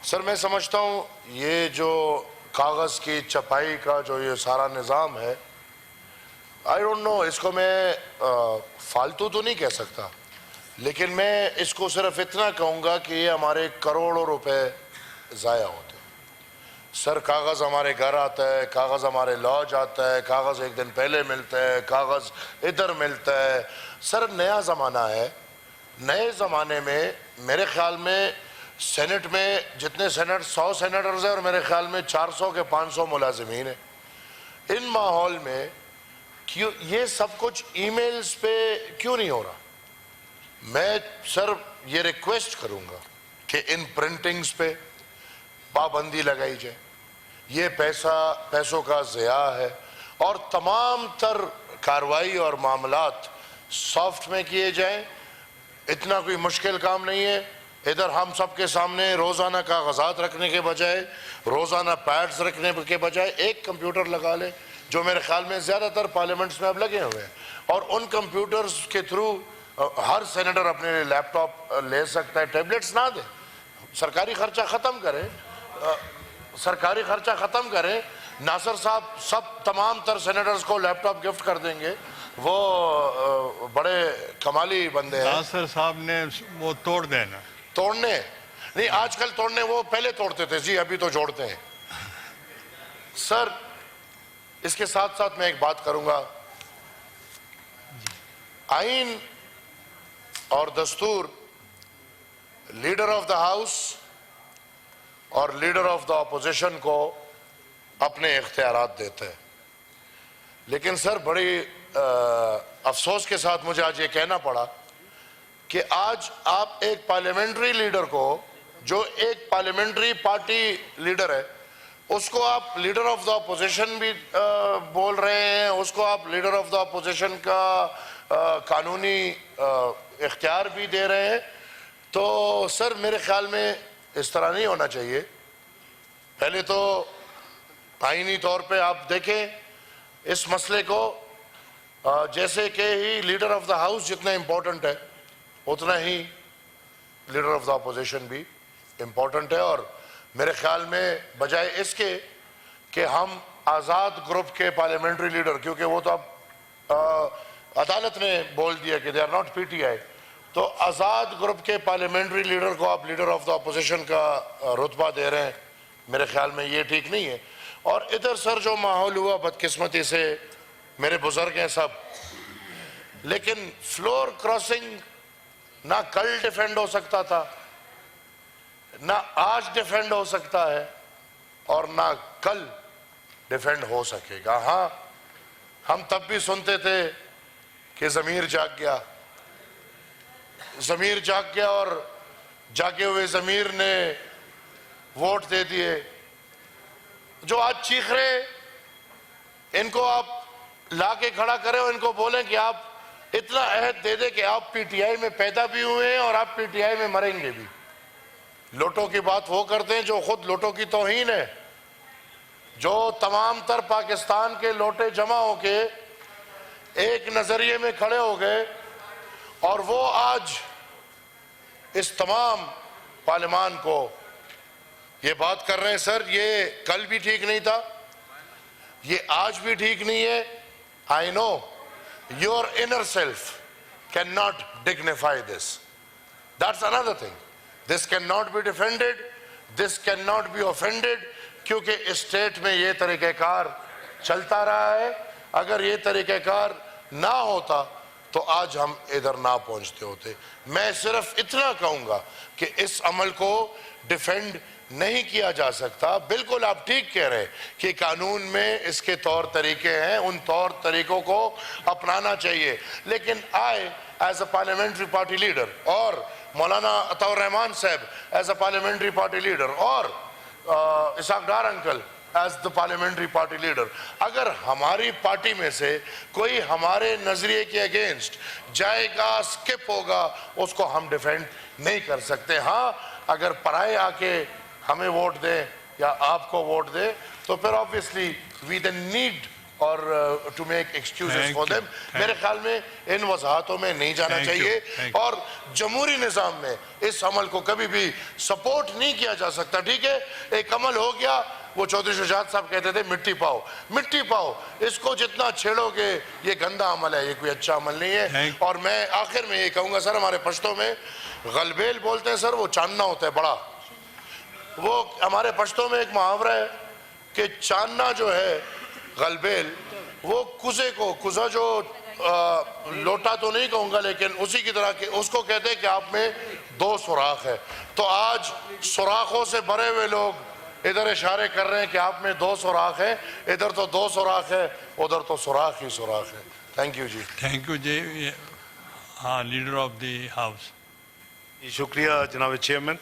سر میں سمجھتا ہوں یہ جو کاغذ کی چھپائی کا جو یہ سارا نظام ہے، آئی ڈونٹ نو، اس کو میں فالتو تو نہیں کہہ سکتا، لیکن میں اس کو صرف اتنا کہوں گا کہ یہ ہمارے کروڑوں روپے ضائع ہوتے ہیں۔ سر کاغذ ہمارے گھر آتا ہے، کاغذ ہمارے لاج آتا ہے، کاغذ ایک دن پہلے ملتا ہے، کاغذ ادھر ملتا ہے۔ سر نیا زمانہ ہے، نئے زمانے میں میرے خیال میں سینٹ میں جتنے 100 سینیٹرز ہیں اور میرے خیال میں 400 کے 500 ملازمین ہیں۔ ان ماحول میں یہ سب کچھ ای میلز پہ کیوں نہیں ہو رہا؟ میں سر یہ ریکویسٹ کروں گا کہ ان پرنٹنگز پہ پابندی لگائی جائے۔ یہ پیسوں کا ضیاع ہے، اور تمام تر کارروائی اور معاملات سافٹ میں کیے جائیں۔ اتنا کوئی مشکل کام نہیں ہے۔ ادھر ہم سب کے سامنے روزانہ کاغذات رکھنے کے بجائے، روزانہ پیڈز رکھنے کے بجائے ایک کمپیوٹر لگا لیں، جو میرے خیال میں زیادہ تر پارلیمنٹس میں اب لگے ہوئے ہیں، اور ان کمپیوٹرز کے تھرو ہر سینیٹر اپنے لیے لیپ ٹاپ لے سکتا ہے۔ ٹیبلٹس نہ دیں، سرکاری خرچہ ختم کریں، سرکاری خرچہ ختم کریں۔ ناصر صاحب سب تمام تر سینیٹرز کو لیپ ٹاپ گفٹ کر دیں گے، وہ بڑے کمالی بندے ہیں۔ ناصر صاحب نے وہ توڑ دینا، توڑنے نہیں، آج کل توڑنے وہ پہلے توڑتے تھے جی، ابھی تو جوڑتے ہیں۔ سر اس کے ساتھ ساتھ میں ایک بات کروں گا، آئین اور دستور لیڈر آف دا ہاؤس اور لیڈر آف دا اپوزیشن کو اپنے اختیارات دیتے ہیں، لیکن سر بڑی افسوس کے ساتھ مجھے آج یہ کہنا پڑا کہ آج آپ ایک پارلیمنٹری لیڈر کو، جو ایک پارلیمنٹری پارٹی لیڈر ہے، اس کو آپ لیڈر آف دا اپوزیشن بھی بول رہے ہیں، اس کو آپ لیڈر آف دا اپوزیشن کا قانونی اختیار بھی دے رہے ہیں۔ تو سر میرے خیال میں اس طرح نہیں ہونا چاہیے۔ پہلے تو آئینی طور پہ آپ دیکھیں اس مسئلے کو، جیسے کہ ہی لیڈر آف دا ہاؤس جتنا امپورٹنٹ ہے، اتنا ہی لیڈر آف دا اپوزیشن بھی امپورٹنٹ ہے۔ اور میرے خیال میں بجائے اس کے کہ ہم آزاد گروپ کے پارلیمنٹری لیڈر، کیونکہ وہ تو اب عدالت نے بول دیا کہ they are not P T I, تو آزاد گروپ کے پارلیمنٹری لیڈر کو آپ لیڈر آف دا اپوزیشن کا رتبہ دے رہے ہیں، میرے خیال میں یہ ٹھیک نہیں ہے۔ اور ادھر سر جو ماحول ہوا بدقسمتی سے، میرے بزرگ ہیں سب، لیکن فلور کراسنگ نہ کل ڈیفینڈ ہو سکتا تھا، نہ آج ڈیفینڈ ہو سکتا ہے، اور نہ کل ڈیفینڈ ہو سکے گا۔ ہاں ہم تب بھی سنتے تھے کہ ضمیر جاگ گیا، ضمیر جاگ گیا، اور جاگے ہوئے ضمیر نے ووٹ دے دیے۔ جو آج چیخ رہے ان کو آپ لا کے کھڑا کریں اور ان کو بولیں کہ آپ اتنا عہد دے دیں کہ آپ پی ٹی آئی میں پیدا بھی ہوئے ہیں اور آپ پی ٹی آئی میں مریں گے بھی۔ لوٹوں کی بات وہ کرتے ہیں جو خود لوٹوں کی توہین ہے، جو تمام تر پاکستان کے لوٹے جمع ہو کے ایک نظریے میں کھڑے ہو گئے، اور وہ آج اس تمام پارلیمان کو یہ بات کر رہے ہیں۔ سر یہ کل بھی ٹھیک نہیں تھا، یہ آج بھی ٹھیک نہیں ہے۔ I know your inner self cannot dignify this. That's another thing. This cannot be defended, this cannot be offended، کیونکہ اسٹیٹ میں یہ طریقہ کار چلتا رہا ہے۔ اگر یہ طریقہ کار نہ ہوتا تو آج ہم ادھر نہ پہنچتے ہوتے۔ میں صرف اتنا کہوں گا کہ اس عمل کو ڈیفینڈ نہیں کیا جا سکتا۔ بالکل آپ ٹھیک کہہ رہے ہیں کہ قانون میں اس کے طور طریقے ہیں، ان طور طریقوں کو اپنانا چاہیے، لیکن as a parliamentary party leader, اور Maulana Ata ur Rahman Sahab as a parliamentary party leader, اور Ishaq Dar uncle as the parliamentary party leader, اگر ہماری پارٹی میں سے کوئی ہمارے نظریے کے اگینسٹ جائے گا، سکپ ہوگا، اس کو ہم ڈیفینڈ نہیں کر سکتے۔ ہاں اگر پرائے آ کے ہمیں ووٹ دیں یا آپ کو ووٹ دیں تو پھر obviously we then need اور to make excuses Thank for you. Them. میرے خیال میں ان وضاحتوں میں نہیں جانا Thank you. چاہیے. Thank you. اور جمہوری نظام میں اس عمل کو کبھی بھی سپورٹ نہیں کیا جا سکتا. ٹھیک ہے, ایک عمل ہو گیا, وہ چودھری شجاعت صاحب کہتے تھے مٹی پاؤ, مٹی پاؤ, اس کو جتنا چھیڑو گے یہ گندا عمل ہے, یہ کوئی اچھا عمل نہیں ہے. Thank- اور میں آخر میں یہ کہوں گا سر, ہمارے پشتوں میں غلبیل بولتے ہیں سر, وہ چاننا ہوتا ہے بڑا. وہ ہمارے پشتوں میں ایک محاورہ ہے کہ چاننا جو ہے غلبیل, وہ کزے کو, کزا جو لوٹا تو نہیں کہوں گا لیکن اسی کی طرح, اس کو کہتے ہیں کہ آپ میں 2 سوراخ ہے. تو آج سوراخوں سے بھرے ہوئے لوگ ادھر اشارے کر رہے ہیں کہ آپ میں 2 سوراخ ہیں, ادھر تو 2 سوراخ ہے, ادھر تو سوراخ ہی سوراخ ہے. Thank you ji. Thank you ji. ہاں, لیڈر آف دی ہاؤس. شکریہ جناب چیئرمین.